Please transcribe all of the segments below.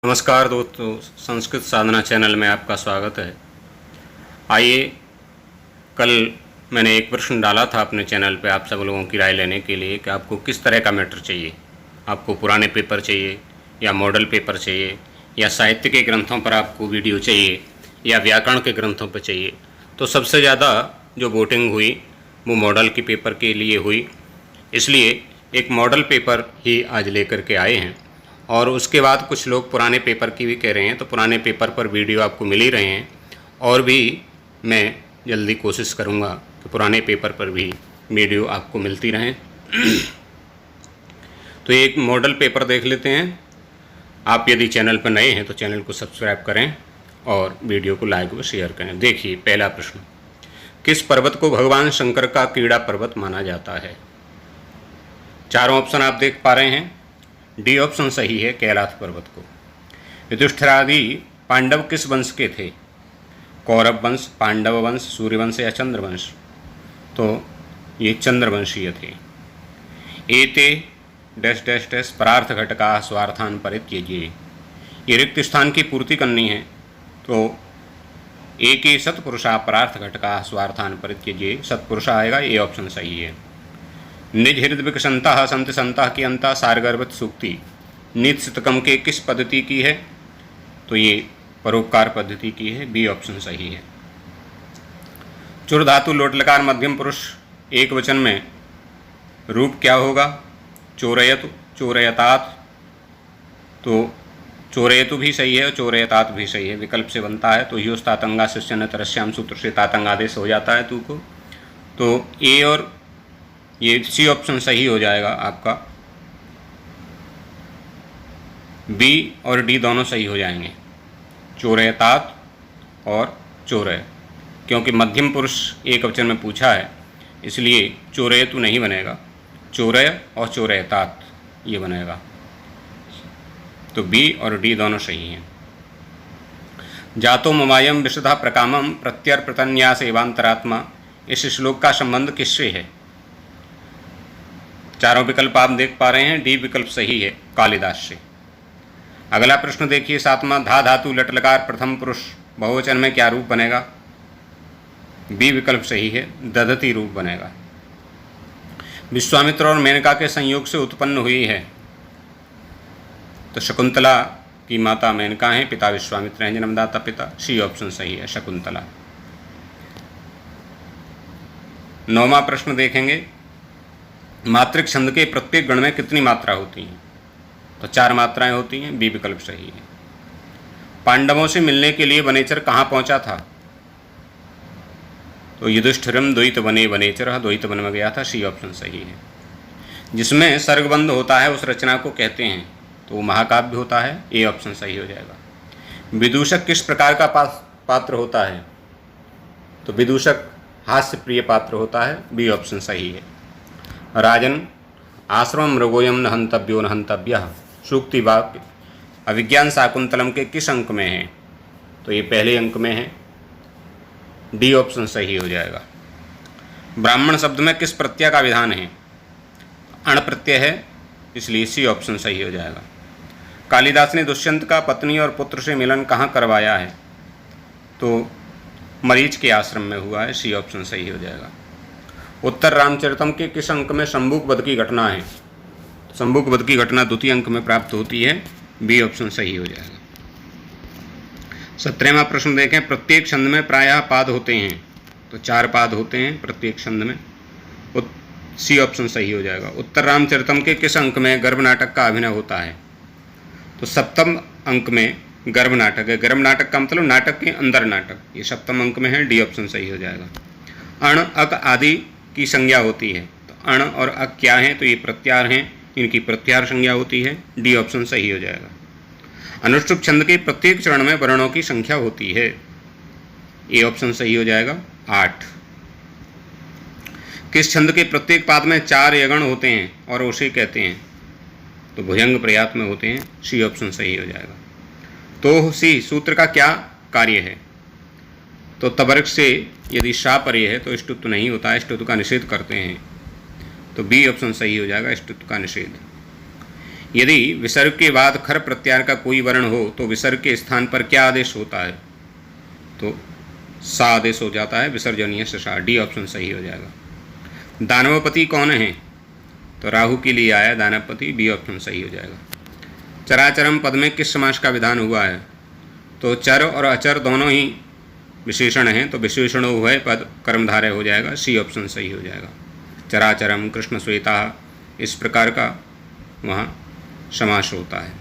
नमस्कार दोस्तों, संस्कृत साधना चैनल में आपका स्वागत है। आइए, कल मैंने एक प्रश्न डाला था अपने चैनल पे आप सब लोगों की राय लेने के लिए कि आपको किस तरह का मैटर चाहिए। आपको पुराने पेपर चाहिए या मॉडल पेपर चाहिए या साहित्य के ग्रंथों पर आपको वीडियो चाहिए या व्याकरण के ग्रंथों पर चाहिए। तो सबसे ज़्यादा जो वोटिंग हुई वो मॉडल के पेपर के लिए हुई, इसलिए एक मॉडल पेपर ही आज लेकर के आए हैं। और उसके बाद कुछ लोग पुराने पेपर की भी कह रहे हैं, तो पुराने पेपर पर वीडियो आपको मिल ही रहे हैं और भी मैं जल्दी कोशिश करूंगा कि पुराने पेपर पर भी वीडियो आपको मिलती रहें। तो एक मॉडल पेपर देख लेते हैं। आप यदि चैनल पर नए हैं तो चैनल को सब्सक्राइब करें और वीडियो को लाइक व शेयर करें। देखिए, पहला प्रश्न, किस पर्वत को भगवान शंकर का क्रीड़ा पर्वत माना जाता है? चारों ऑप्शन आप देख पा रहे हैं। डी ऑप्शन सही है, कैलाश पर्वत को। युधिष्ठिरादि पांडव किस वंश के थे? कौरव वंश, पांडव वंश, सूर्यवंश या चंद्रवंश? तो ये चंद्रवंशीय थे। एते डैश डैश डैश परार्थ घटका स्वार्थान परित्यज्य। ये रिक्त स्थान की पूर्ति करनी है, तो एक ही सत्पुरुषा परार्थ घटका स्वार्थान परित्यज्य, सत्पुरुषा आएगा, ये ऑप्शन सही है। निज हृदय विकसंता संत संता की अंता सारगर्भित सूक्ति नित शतकम के किस पद्धति की है? तो ये परोपकार पद्धति की है, बी ऑप्शन सही है। चुर धातु लोट लकार मध्यम पुरुष एक वचन में रूप क्या होगा? चोरयतु, चोरयतात। तो चोरयतु भी सही है और चोरयतात भी सही है, विकल्प से बनता है। तो योस तातंगा शिष्य न तरस्याम सूत्र से तातंग आदेश हो जाता है तू को। तो ए और ये सी ऑप्शन सही हो जाएगा आपका। बी और डी दोनों सही हो जाएंगे, चोरयतात और चोरय, क्योंकि मध्यम पुरुष एक वचन में पूछा है, इसलिए चोरयतु नहीं बनेगा, चोरय और चोरयतात ये बनेगा। तो बी और डी दोनों सही हैं। जातो ममायम विशुधा प्रकामम प्रत्यर्पतन्यास एवांतरात्मा, इस श्लोक का संबंध किससे है? चारों विकल्प आप देख पा रहे हैं, डी विकल्प सही है, कालिदास से। अगला प्रश्न देखिए, सातवां, धा धातु लटलकार प्रथम पुरुष बहुवचन में क्या रूप बनेगा? बी विकल्प सही है, दधति रूप बनेगा। विश्वामित्र और मेनका के संयोग से उत्पन्न हुई है, तो शकुंतला की माता मेनका है, पिता विश्वामित्र हैं, जन्मदाता पिता, सी ऑप्शन सही है, शकुंतला। नौवां प्रश्न देखेंगे, मात्रिक छंद के प्रत्येक गण में कितनी मात्रा होती हैं? तो 4 मात्राएं होती हैं, बी विकल्प सही है। पांडवों से मिलने के लिए वनेचर कहाँ पहुंचा था? तो युधिष्ठिरम द्वैत वने वनेचर, द्वैत वन में गया था, सी ऑप्शन सही है। जिसमें सर्गबंध होता है उस रचना को कहते हैं, तो वो महाकाव्य होता है, ए ऑप्शन सही हो जाएगा। विदूषक किस प्रकार का पात्र होता है? तो विदूषक हास्य प्रिय पात्र होता है, बी ऑप्शन सही है। राजन, आश्रम मृगोयम न हंतव्यो न हंतव्यः, सूक्ति वाक्य अभिज्ञान शाकुंतलम के किस अंक में है? तो ये पहले अंक में है, डी ऑप्शन सही हो जाएगा। ब्राह्मण शब्द में किस प्रत्यय का विधान है? अण प्रत्यय है, इसलिए सी ऑप्शन सही हो जाएगा। कालिदास ने दुष्यंत का पत्नी और पुत्र से मिलन कहाँ करवाया है? तो मरीच के आश्रम में हुआ है, सी ऑप्शन सही हो जाएगा। उत्तर रामचरितम के किस अंक में शंभुक वध की घटना है? शंभुक वध की घटना द्वितीय अंक में प्राप्त होती है, बी ऑप्शन सही हो जाएगा। 17वां प्रश्न देखें, प्रत्येक छंद में प्रायः पाद होते हैं, तो 4 पाद होते हैं प्रत्येक छंद में, सी ऑप्शन सही हो जाएगा। उत्तर रामचरितम के किस अंक में गर्भ नाटक का अभिनय होता है? तो 7वें अंक में गर्भ नाटक है। गर्भ नाटक का मतलब नाटक के अंदर नाटक, ये 7वें अंक में है, डी ऑप्शन सही हो जाएगा। अण अक आदि की संज्ञा होती है, तो अण और अक क्या हैं? तो ये प्रत्यार हैं, इनकी प्रत्यार संज्ञा होती है, डी ऑप्शन सही हो जाएगा। अनुष्टुप छंद के प्रत्येक चरण में वर्णों की संख्या होती है, ए ऑप्शन सही हो जाएगा, 8। किस छंद के प्रत्येक पाद में 4 यगण होते हैं और उसे कहते हैं? तो भुजंग प्रयात में होते हैं, सी ऑप्शन सही हो जाएगा। तो सी सूत्र का क्या कार्य है? तो तबर्क से यदि शा परे है तो ष्टुत्व नहीं होता है, ष्टुत्व का निषेध करते हैं, तो बी ऑप्शन सही हो जाएगा, ष्टुत्व का निषेध। यदि विसर्ग के बाद खर प्रत्याहार का कोई वर्ण हो तो विसर्ग के स्थान पर क्या आदेश होता है? तो सा आदेश हो जाता है, विसर्जनीय सा। डी ऑप्शन सही हो जाएगा। दानवपति कौन है? तो राहु के लिए आया दानवपति, बी ऑप्शन सही हो जाएगा। चराचरम पद में किस समास का विधान हुआ है? तो चर और अचर दोनों ही विशेषण हैं, तो विशेषण हुए पद कर्मधारय हो जाएगा, सी ऑप्शन सही हो जाएगा। चराचरम, कृष्ण श्वेता, इस प्रकार का वहाँ समास होता है।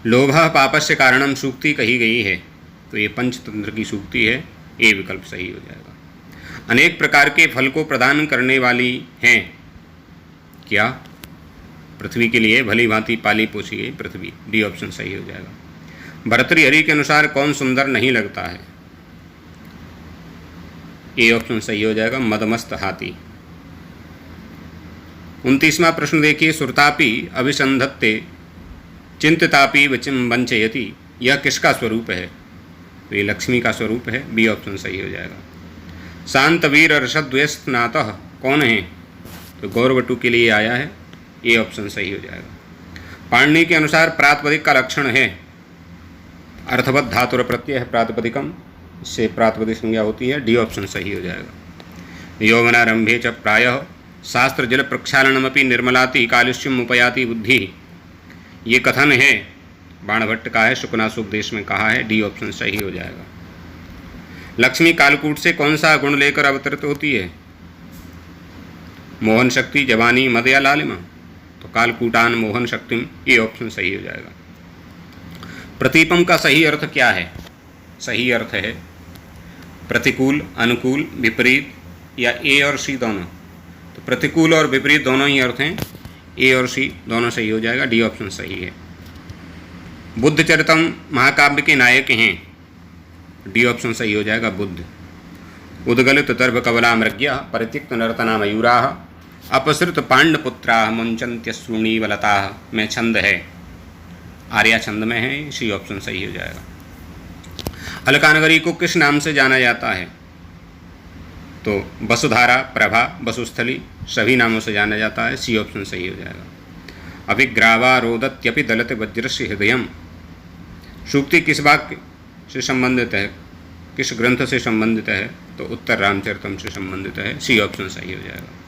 लोभः पापस्य कारणम सूक्ति कही गई है, तो ये पंचतंत्र की सूक्ति है, ए विकल्प सही हो जाएगा। अनेक प्रकार के फल को प्रदान करने वाली हैं क्या? पृथ्वी के लिए भली भांति पाली पोसी गई पृथ्वी, डी ऑप्शन सही हो जाएगा। भर्तृहरि के अनुसार कौन सुंदर नहीं लगता है? ए ऑप्शन सही हो जाएगा, मदमस्त हाथी। 29वां प्रश्न देखिए, सुरतापि अभिसंधत्ते चिंतितापि वंचयति, यह किसका स्वरूप है? तो ये लक्ष्मी का स्वरूप है, बी ऑप्शन सही हो जाएगा। शांतवीर रसद्वेषनातः कौन है? तो गौरवटु के लिए आया है, ए ऑप्शन सही हो जाएगा। पाणिनि के अनुसार प्रातिपदिक का लक्षण है अर्थवत धातुर प्रत्यय है प्रातिपदिकम, इससे प्रातिपदिक संज्ञा होती है, डी ऑप्शन सही हो जाएगा। यौवनारंभे च प्रायः शास्त्र जल प्रक्षालनमपि निर्मलाति कालुष्यम उपयाति बुद्धि, ये कथन है बाणभट्ट का है, शुकनासुपदेश में कहा है, डी ऑप्शन सही हो जाएगा। लक्ष्मी कालकूट से कौन सा गुण लेकर अवतरित होती है? मोहन शक्ति, जवानी, मद या लालिमा? तो कालकूटान मोहन शक्तिम, ये ऑप्शन सही हो जाएगा। प्रतीपम का सही अर्थ क्या है? सही अर्थ है प्रतिकूल, अनुकूल, विपरीत या ए और सी दोनों। तो प्रतिकूल और विपरीत दोनों ही अर्थ हैं, ए और सी दोनों सही हो जाएगा, डी ऑप्शन सही है। बुद्ध चरितम महाकाव्य के नायक हैं, डी ऑप्शन सही हो जाएगा, बुद्ध। उद्गलित दर्भ कवला मृग्या परित्यक्त नर्तना मयूरा अपसृत पांडपुत्रा मुंचन्त्यश्रूणी वलता में छंद है, आर्या छंद में है, सी ऑप्शन सही हो जाएगा। अलकानगरी को किस नाम से जाना जाता है? तो वसुधारा, प्रभा, वसुस्थली, सभी नामों से जाना जाता है, सी ऑप्शन सही हो जाएगा। अभिग्रावा रोदत्यपि दलते वज्रस्य हृदयम, सूक्ति किस वाक्य से संबंधित है, किस ग्रंथ से संबंधित है? तो उत्तर रामचरितम से संबंधित है, सी ऑप्शन सही हो जाएगा।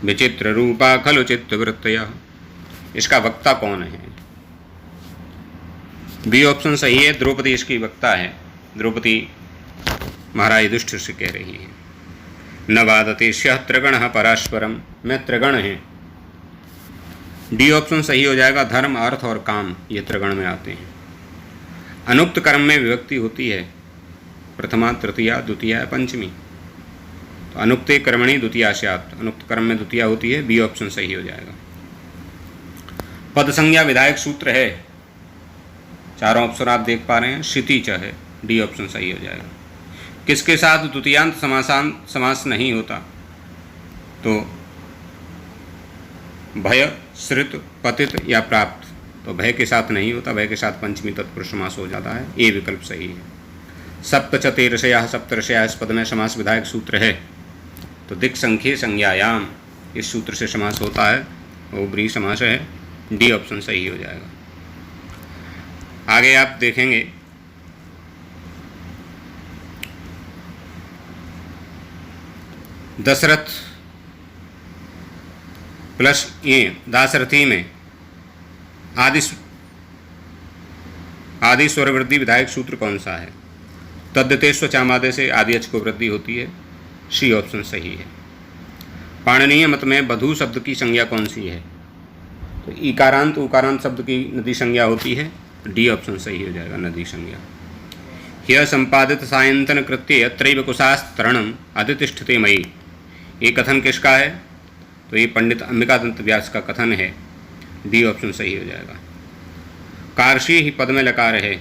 विचित्र रूपा खलु चित्तवृत्तया, इसका वक्ता कौन है? बी ऑप्शन सही है, द्रौपदी इसकी वक्ता है, द्रौपदी महाराज युधिष्ठिर से कह रही है। न वादते स्यः त्रिगणः परास्परम, में त्रिगण है, डी ऑप्शन सही हो जाएगा। धर्म, अर्थ और काम ये त्रिगण में आते हैं। अनुक्त कर्म में विभक्ति होती है, प्रथमा, तृतीया, द्वितीया, पंचमी। तो अनुक्ते कर्मणि द्वितीया स्यात्, अनुक्त कर्म में द्वितीया होती है, बी ऑप्शन सही हो जाएगा। पद संज्ञा विधायक सूत्र है, चारों अक्षर आप देख पा रहे हैं, क्षितिज है, डी ऑप्शन सही हो जाएगा। किसके साथ द्वितीयांत समास नहीं होता? तो भय, श्रित, पतित या प्राप्त। तो भय के साथ नहीं होता, भय के साथ पंचमी तत्पुरुष समास हो जाता है, ए विकल्प सही है। सप्तचते ऋषया सप्तऋषया, इस पद में समास विधायक सूत्र है। तो दिक् संख्ये संज्ञायाम, इस सूत्र से समास होता है, वो ब्री समास है, डी ऑप्शन सही हो जाएगा। आगे आप देखेंगे दशरथ प्लस ये दासरथी में आदि स्वर वृद्धि विधायक सूत्र कौन सा है? तद्दते स्वचामादे से आदि अच को वृद्धि होती है, सी ऑप्शन सही है। पाणिनीय मत में बधू शब्द की संज्ञा कौन सी है? तो इकारांत उकारांत शब्द की नदी संज्ञा होती है, डी ऑप्शन सही हो जाएगा, नदी संज्ञा। ह्य संपादित सायंतन कृत्य अत्रैव कुशास्तरणम अधितिष्ठते मयि, ये कथन किसका है? तो ये पंडित अंबिकादंत व्यास का कथन है, डी ऑप्शन सही हो जाएगा। कार्षी ही पद में लकार है,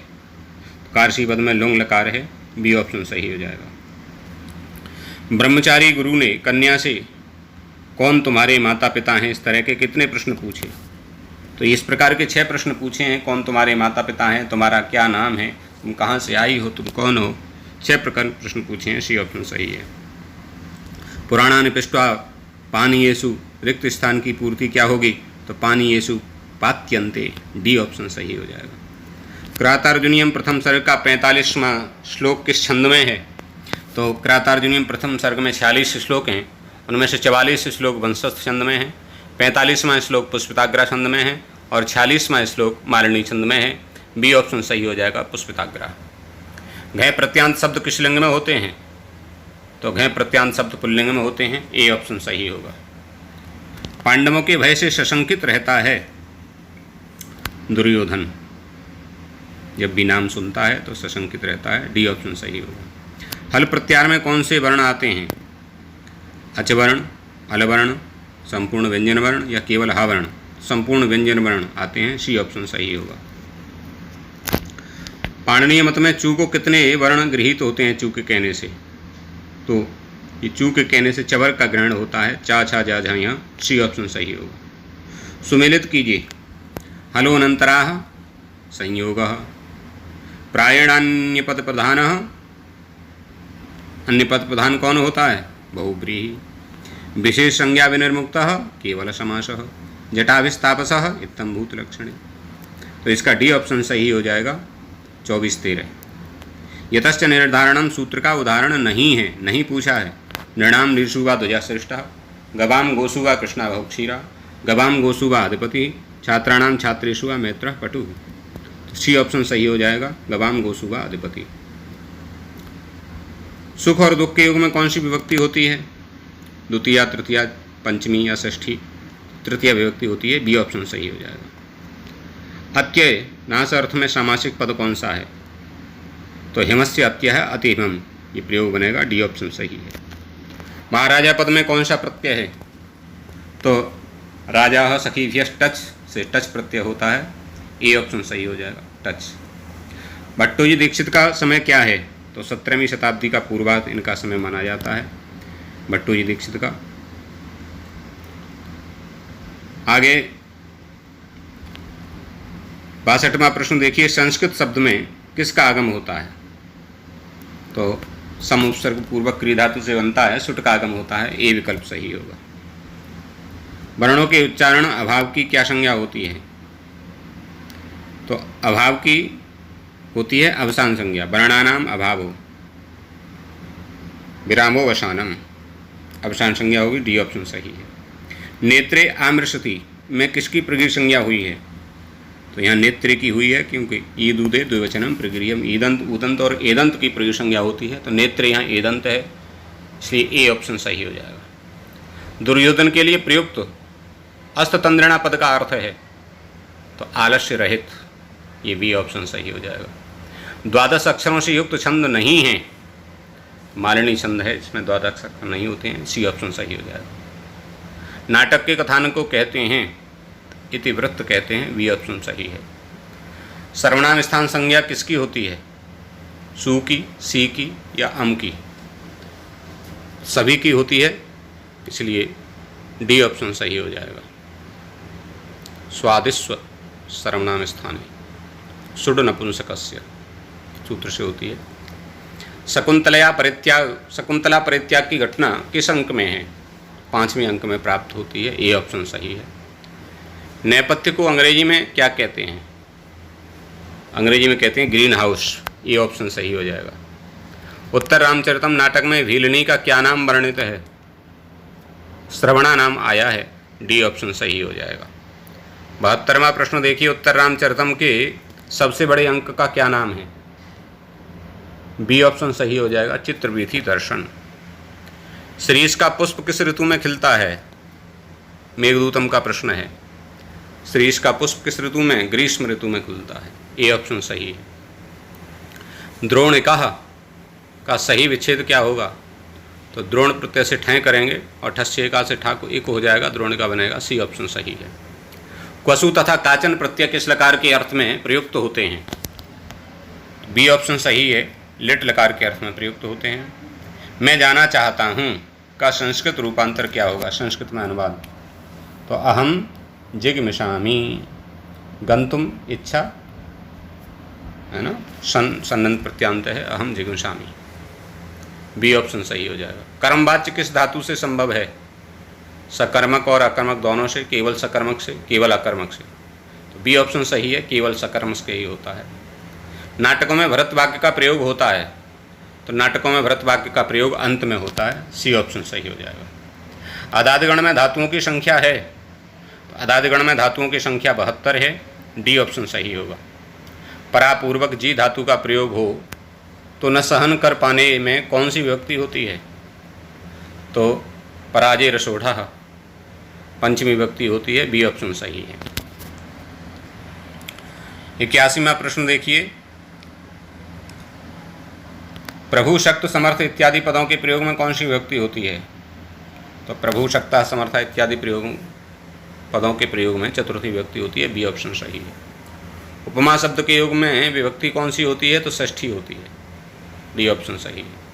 कार्षी पद में लुंग लकार है, बी ऑप्शन सही हो जाएगा। ब्रह्मचारी गुरु ने कन्या से कौन तुम्हारे माता पिता हैं, इस तरह के कितने प्रश्न पूछे? तो इस प्रकार के 6 प्रश्न पूछे हैं। कौन तुम्हारे माता पिता हैं, तुम्हारा क्या नाम है, तुम कहाँ से आई हो, तुम कौन हो, 6 प्रकार प्रश्न पूछे हैं, सी ऑप्शन सही है। पुराणानि पृष्ट्वा पानीयेषु रिक्त स्थान की पूर्ति क्या होगी? तो पानी येषु पात्यन्ते, डी ऑप्शन सही हो जाएगा। क्रातार्जुनीयम प्रथम सर्ग का 45वां श्लोक किस छंद में है? तो क्रातार्जुनीयम प्रथम सर्ग में 46 श्लोक हैं, उनमें से 44 श्लोक वंशस्थ छंद में हैं, 45वां श्लोक पुष्पिताग्रा छंद में है और 46वां श्लोक मालिनी छंद में है। बी ऑप्शन सही हो जाएगा, पुष्पिताग्रा। घय प्रत्यांत शब्द किस लिंग में होते हैं? तो घय प्रत्यांत शब्द पुल्लिंग में होते हैं, ए ऑप्शन सही होगा। पांडवों के भय से सशंकित रहता है दुर्योधन, जब भी नाम सुनता है तो सशंकित रहता है, डी ऑप्शन सही होगा। हल प्रत्याहार में कौन से वर्ण आते हैं? अचवर्ण, अलवर्ण, संपूर्ण व्यंजन वर्ण या केवल हावर्ण? संपूर्ण व्यंजन वर्ण आते हैं, सी ऑप्शन सही होगा। पाणिनीय मत में चू को कितने वर्ण गृहीत होते हैं चू के कहने से? तो ये चू के कहने से चवर का ग्रहण होता है, चा छा जा झा यहाँ, सी ऑप्शन सही होगा। सुमेलित कीजिए। हलो अनंतराः संयोगः, प्रायणान्यपद प्रधान, अन्यपद प्रधान कौन होता है? बहुव्रीहि। विशेष संज्ञा विनिर्मुक्तः केवल समासः, जटाभिस्तापसः इत्थं भूतलक्षणे। तो इसका डी ऑप्शन सही हो जाएगा, 24-13। यतश्च निर्धारणम सूत्र का उदाहरण नहीं है, नहीं पूछा है। नृणाम निर्षुवा ध्वजा श्रेष्ठः, गवाम गोसुवा कृष्णा बहुक्षीरा, गवाम गोसुवा अधिपति, छात्राणाम छात्रेषु वा मैत्रः पटु। सी ऑप्शन सही हो जाएगा, गवाम गोसुवा अधिपति। सुख और दुख के युग में कौन सी विभक्ति होती है? द्वितीया, तृतीया, पंचमी या षष्ठी? तृतीय विभक्ति होती है, बी ऑप्शन सही हो जाएगा। अत्यय नाश अर्थ में सामासिक पद कौन सा है? तो हिमस्य अत्यय है, अतिहिमम, ये प्रयोग बनेगा, डी ऑप्शन सही है। महाराजा पद में कौन सा प्रत्यय है? तो राजा सखीभ्यः टच से टच प्रत्यय होता है, ए ऑप्शन सही हो जाएगा, टच। भट्टोजी दीक्षित का समय क्या है? तो 17वीं शताब्दी का पूर्वार्ध इनका समय माना जाता है, भट्टोजी दीक्षित का। आगे 62वां प्रश्न देखिए। संस्कृत शब्द में किसका आगम होता है? तो सम उपसर्ग पूर्वक क्रिया धातु से बनता है, सुट का आगम होता है, ए विकल्प सही होगा। वर्णों के उच्चारण अभाव की क्या संज्ञा होती है? तो अभाव की होती है अवसान संज्ञा, वर्णानाम अभावो, विरामो वसानम, अवसान संज्ञा होगी, डी ऑप्शन सही है। नेत्रे आमृषति में किसकी प्रगृह संज्ञा हुई है? तो यहाँ नेत्रे की हुई है, क्योंकि ईद उदे द्विवचनम प्रगृहम, ईदंत उदंत और एदंत की प्रगृह संज्ञा होती है, तो नेत्रे यहाँ एदंत है, इसलिए ए ऑप्शन सही हो जाएगा। दुर्योधन के लिए प्रयुक्त अस्ततंद्रणा पद का अर्थ है? तो आलस्य रहित, ये बी ऑप्शन सही हो जाएगा। 12 अक्षरों से युक्त छंद नहीं है, मालिनी छंद है, इसमें 12 अक्षर नहीं होते हैं, सी ऑप्शन सही हो जाएगा। नाटक के कथानक को कहते हैं इतिवृत्त कहते हैं, बी ऑप्शन सही है। सर्वनाम स्थान संज्ञा किसकी होती है? सु की, सी की या अम की? सभी की होती है, इसलिए डी ऑप्शन सही हो जाएगा। स्वादिस्व सर्वनाम स्थाने सुड नपुंसकस्य सूत्र से होती है। शकुंतला परित्याग की घटना किस अंक में है? 5वें अंक में प्राप्त होती है, ए ऑप्शन सही है। नेपथ्य को अंग्रेजी में क्या कहते हैं? अंग्रेजी में कहते हैं ग्रीन हाउस, ये ऑप्शन सही हो जाएगा। उत्तर रामचरितम नाटक में भीलनी का क्या नाम वर्णित है? श्रवणा नाम आया है, डी ऑप्शन सही हो जाएगा। 72वां प्रश्न देखिए। उत्तर रामचरितम के सबसे बड़े अंक का क्या नाम है? बी ऑप्शन सही हो जाएगा, चित्रवीथी दर्शन। श्रीष का पुष्प किस ऋतु में खिलता है? मेघदूतम का प्रश्न है। श्रीष का पुष्प किस ऋतु में? ग्रीष्म ऋतु में खुलता है, ए ऑप्शन सही है। द्रोणिका का सही विच्छेद क्या होगा? तो द्रोण प्रत्यय से ठय करेंगे और ठस्येका से ठा को एक हो जाएगा, द्रोणिका बनेगा, सी ऑप्शन सही है। क्वसु तथा काचन प्रत्यय किस लकार के अर्थ में प्रयुक्त होते हैं? बी ऑप्शन सही है, लिट लकार के अर्थ में प्रयुक्त होते हैं। मैं जाना चाहता हूँ का संस्कृत रूपांतर क्या होगा? संस्कृत में अनुवाद तो अहम जिगमिषामि, गंतुम इच्छा है ना, सन्नंत प्रत्यांत है, अहम जिगमिषामि, बी ऑप्शन सही हो जाएगा। कर्मवाच्य किस धातु से संभव है? सकर्मक और अकर्मक दोनों से, केवल सकर्मक से, केवल अकर्मक से। तो बी ऑप्शन सही है, केवल सकर्मक से ही होता है। नाटकों में भरत वाक्य का प्रयोग होता है, तो नाटकों में भरत वाक्य का प्रयोग अंत में होता है, सी ऑप्शन सही हो जाएगा। अदादिगण में धातुओं की संख्या है, तो अदादिगण में धातुओं की संख्या 72 है, डी ऑप्शन सही होगा। परापूर्वक जी धातु का प्रयोग हो तो न सहन कर पाने में कौन सी विभक्ति होती है? तो पराजय रसोढ़ा पंचमी विभक्ति होती है, बी ऑप्शन सही है। 81वां प्रश्न देखिए, प्रभु शक्त समर्थ इत्यादि पदों के प्रयोग में कौन सी विभक्ति होती है? तो प्रभु शक्ता समर्था इत्यादि पदों के प्रयोग में चतुर्थी विभक्ति होती है, बी ऑप्शन सही है। उपमा शब्द के योग में विभक्ति कौन सी होती है? तो षष्ठी होती है, डी ऑप्शन सही है।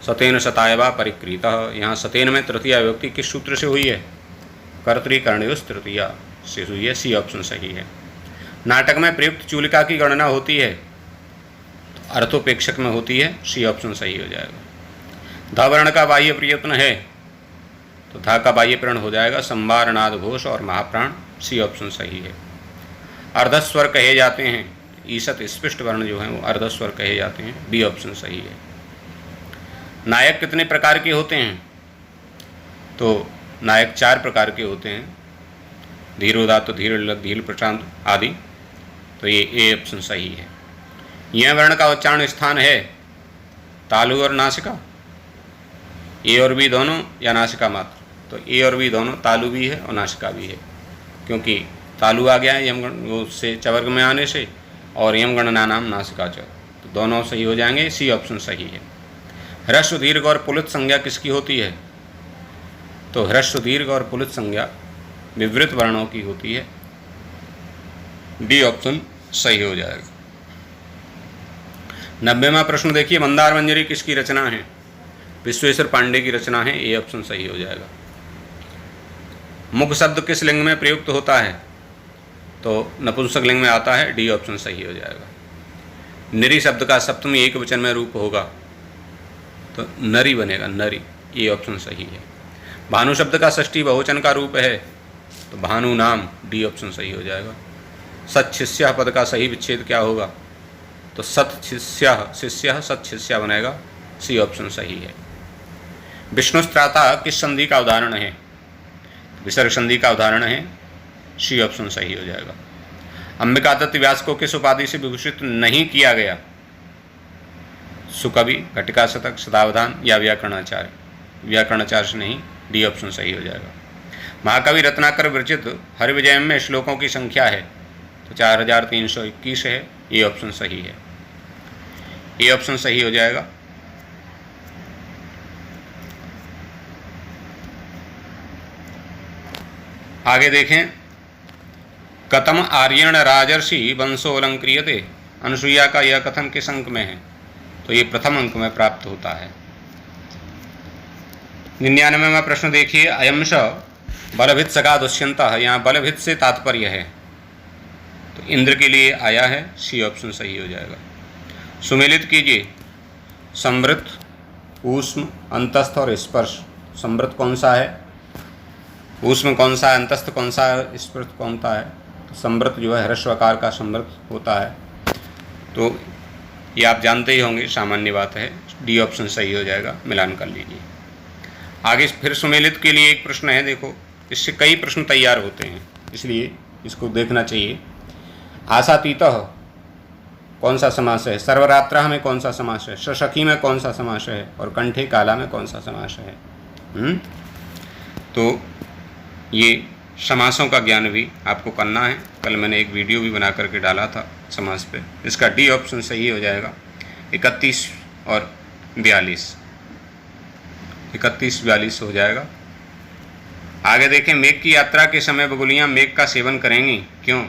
सतेन शतायवा परिक्रीतः, यहाँ सतेन में तृतीया विभक्ति किस सूत्र से हुई है? कर्तृकर्णयोस् तृतीया से हुई है, सी ऑप्शन सही है। नाटक में प्रयुक्त चूलिका की गणना होती है, तो अर्थोपेक्षक में होती है, सी ऑप्शन सही हो जाएगा। ध वर्ण का बाह्य प्रयत्न है, तो धा का बाह्य प्रण हो जाएगा संवार, नाद, घोष और महाप्राण, सी ऑप्शन सही है। अर्धस्वर कहे जाते हैं, ईसत स्पष्ट वर्ण जो हैं वो अर्धस्वर कहे जाते हैं, बी ऑप्शन सही है। नायक कितने प्रकार के होते हैं? तो नायक 4 प्रकार के होते हैं, धीरोदात्त, धीर धीर प्रशांत आदि, तो ये ए ऑप्शन सही है। यह वर्ण का उच्चारण स्थान है तालु और नासिका, ए और बी दोनों या नासिका मात्र? तो ए और बी दोनों, तालु भी है और नासिका भी है, क्योंकि तालु आ गया है यमगण से चवर्ग में आने से, और यमगणना नाम नासिका च, तो दोनों सही हो जाएंगे, सी ऑप्शन सही है। ह्रस्व दीर्घ और पुलित संज्ञा किसकी होती है? तो ह्रस्व दीर्घ और पुलित संज्ञा विवृत वर्णों की होती है, डी ऑप्शन सही हो जाएगा। 90वां प्रश्न देखिए, मंदार मंजरी किसकी रचना है? विश्वेश्वर पांडे की रचना है, ए ऑप्शन सही हो जाएगा। मुख शब्द किस लिंग में प्रयुक्त होता है? तो नपुंसक लिंग में आता है, डी ऑप्शन सही हो जाएगा। निरी शब्द का सप्तमी एक वचन में रूप होगा, तो नरी बनेगा, नरी, ये ऑप्शन सही है। भानु शब्द का षष्ठी बहुवचन का रूप है, तो भानु नाम, डी ऑप्शन सही हो जाएगा। सत्शिष्य पद का सही विच्छेद क्या होगा? तो सत्शिष्य, शिष्य सत्शिष्य बनेगा, सी ऑप्शन सही है। विष्णुस्त्राता किस संधि का उदाहरण है? विसर्ग संधि का उदाहरण है, सी ऑप्शन सही हो जाएगा। अंबिका दत्त व्यास को किस उपाधि से विभूषित नहीं किया गया? सुकवि, घटिका शतक, सदावधान या व्याकरणाचार्य? व्याकरणाचार्य से नहीं, डी ऑप्शन सही हो जाएगा। महाकवि रत्नाकर विरचित हरिविजय में श्लोकों की संख्या है, तो 4321 है, ये ऑप्शन सही है, ये ऑप्शन सही हो जाएगा। आगे देखें, कथम आर्यण राजर्षि वंशोऽलंक्रियते, अनुसुईया का यह कथन किस अंक में है? तो ये प्रथम अंक में प्राप्त होता है। 99वां प्रश्न देखिए, अयंश बलभित सगा दुष्यंतः, यहाँ बलभित से तात्पर्य है, तो इंद्र के लिए आया है, सी ऑप्शन सही हो जाएगा। सुमेलित कीजिए, समृत, ऊष्म, अंतस्थ और स्पर्श। समृत कौन सा है, ऊष्म कौन सा है, अंतस्थ कौन सा है, स्पर्श कौन सा है? तो समृत जो है ह्रस्वकार का समृत होता है, तो ये आप जानते ही होंगे, सामान्य बात है, डी ऑप्शन सही हो जाएगा, मिलान कर लीजिए। आगे फिर सुमेलित के लिए एक प्रश्न है, देखो इससे कई प्रश्न तैयार होते हैं, इसलिए इसको देखना चाहिए। आशातीतः कौन सा समास है? सर्वरात्रः में कौन सा समास है? ससखी में कौन सा समास है? और कंठे काला में कौन सा समास है? तो ये समासों का ज्ञान भी आपको करना है, कल मैंने एक वीडियो भी बना करके डाला था समास पे, इसका डी ऑप्शन सही हो जाएगा। 31 और 42, 31 42 हो जाएगा। आगे देखें, मेघ की यात्रा के समय बगुलियाँ मेघ का सेवन करेंगी, क्यों?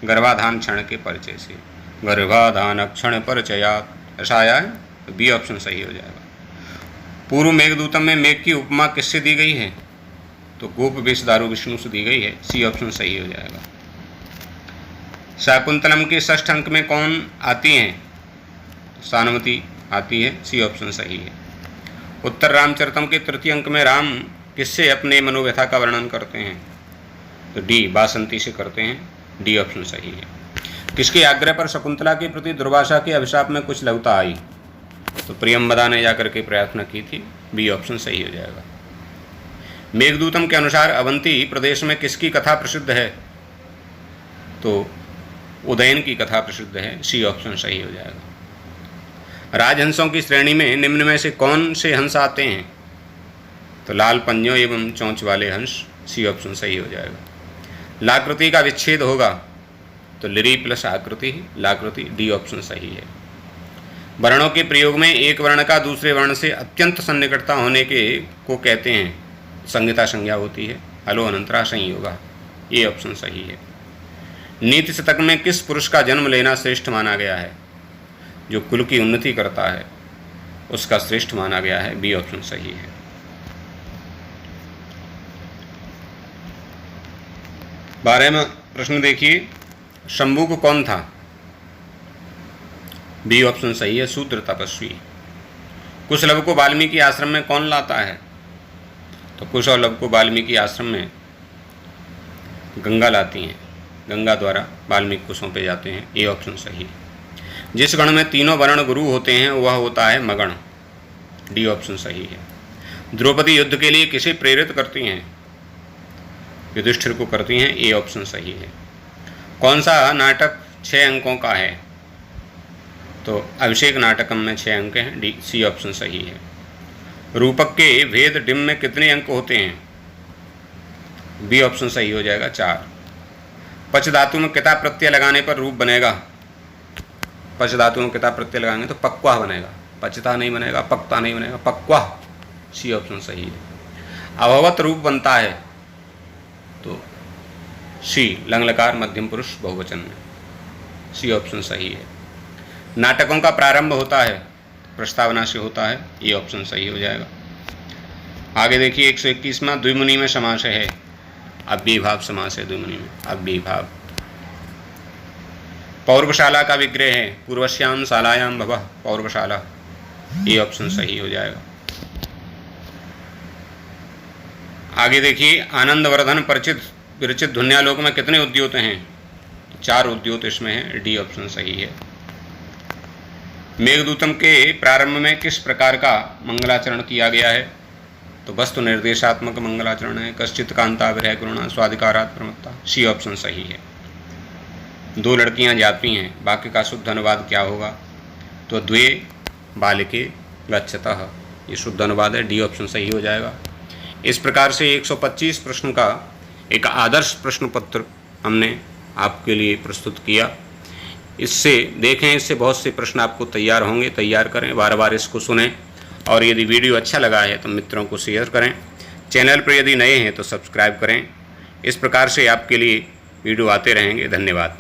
गर्भाधान क्षण के परिचय से, गर्भाधान क्षण परिचयात, ऐसा आया है, तो बी ऑप्शन सही हो जाएगा। पूर्व मेघदूतम में मेघ की उपमा किससे दी गई है? तो गोप वेशधारु विष्णु से दी गई है, सी ऑप्शन सही हो जाएगा। शाकुंतलम के षष्ठ अंक में कौन आती हैं? तो सानुमति आती है, सी ऑप्शन सही है। उत्तर रामचरितम के तृतीय अंक में राम किससे अपने मनोव्यथा का वर्णन करते हैं? तो डी, वासंती से करते हैं। डी ऑप्शन सही है। किसके आग्रह पर शकुंतला के प्रति दुर्वासा के अभिशाप में कुछ लघुता आई? तो प्रियंवदा ने जाकर के प्रार्थना की थी। बी ऑप्शन सही हो जाएगा। मेघदूतम के अनुसार अवंती प्रदेश में किसकी कथा प्रसिद्ध है? तो उदयन की कथा प्रसिद्ध है। सी ऑप्शन सही हो जाएगा। राजहंसों की श्रेणी में निम्न में से कौन से हंस आते हैं? तो लाल पंजों एवं चोंच वाले हंस। सी ऑप्शन सही हो जाएगा। लाकृति का विच्छेद होगा? तो लिरी प्लस आकृति, लाकृति। डी ऑप्शन सही है। वर्णों के प्रयोग में एक वर्ण का दूसरे वर्ण से अत्यंत सन्निकटता होने के को कहते हैं, संहिता संज्ञा होती है। हलो अनंतरा संयोगा। ये ऑप्शन सही है। नीति शतक में किस पुरुष का जन्म लेना श्रेष्ठ माना गया है? जो कुल की उन्नति करता है उसका श्रेष्ठ माना गया है। बी ऑप्शन सही है। 12वां प्रश्न देखिए, शंभुक कौन था? बी ऑप्शन सही है, शूद्र तपस्वी। कुश लव को वाल्मीकि आश्रम में कौन लाता है? तो कुश और लव को वाल्मीकि आश्रम में गंगा लाती हैं। गंगा द्वारा वाल्मीकि को सौंपे जाते हैं। ए ऑप्शन सही है। जिस गण में तीनों वर्ण गुरु होते हैं वह होता है मगण। डी ऑप्शन सही है। द्रौपदी युद्ध के लिए किसे प्रेरित करती हैं? युधिष्ठिर को करती हैं। ए ऑप्शन सही है। कौन सा नाटक 6 अंकों का है? तो अभिषेक नाटकम में 6 अंक हैं। डी, सी ऑप्शन सही है। रूपक के भेद डिम में कितने अंक होते हैं? बी ऑप्शन सही हो जाएगा, 4। पच धातु में किता प्रत्यय लगाने पर रूप बनेगा? पच धातु में किता प्रत्यय लगाएंगे तो पक्वा बनेगा। पचता नहीं बनेगा, पक्ता नहीं बनेगा, पक्वा। सी ऑप्शन सही है। अभवत रूप बनता है तो सी, लंग लकार मध्यम पुरुष बहुवचन में। सी ऑप्शन सही है। नाटकों का प्रारंभ होता है प्रस्तावना से होता है। ये ऑप्शन सही हो जाएगा। आगे देखिए 121वां, द्विमुनि में समास है। अव्ययीभाव समास है द्विमुनि में, अव्ययीभाव। पौर्वशाला का विग्रह है, पूर्वश्याम शालायाम भवः पौर्वशाला। ये ऑप्शन सही हो जाएगा। आगे देखिए, आनंदवर्धन परिचित विरचित ध्वन्यालोक में कितने उद्योत हैं? 4 उद्योत इसमें हैं। डी ऑप्शन सही है। मेघदूतम के प्रारंभ में किस प्रकार का मंगलाचरण किया गया है? तो वस्तु निर्देशात्मक मंगलाचरण है। कश्चित कांता विरह करुणा स्वाधिकारात् प्रमत्ता। सी ऑप्शन सही है। 2 लड़कियां जाती हैं, वाक्य का शुद्ध अनुवाद क्या होगा? तो द्वे बालिके गच्छतः। ये शुद्ध अनुवाद है। डी ऑप्शन सही हो जाएगा। इस प्रकार से 125 प्रश्न का एक आदर्श प्रश्न पत्र हमने आपके लिए प्रस्तुत किया। इससे देखें, इससे बहुत से प्रश्न आपको तैयार होंगे। तैयार करें, बार बार इसको सुनें, और यदि वीडियो अच्छा लगा है तो मित्रों को शेयर करें। चैनल पर यदि नए हैं तो सब्सक्राइब करें। इस प्रकार से आपके लिए वीडियो आते रहेंगे। धन्यवाद।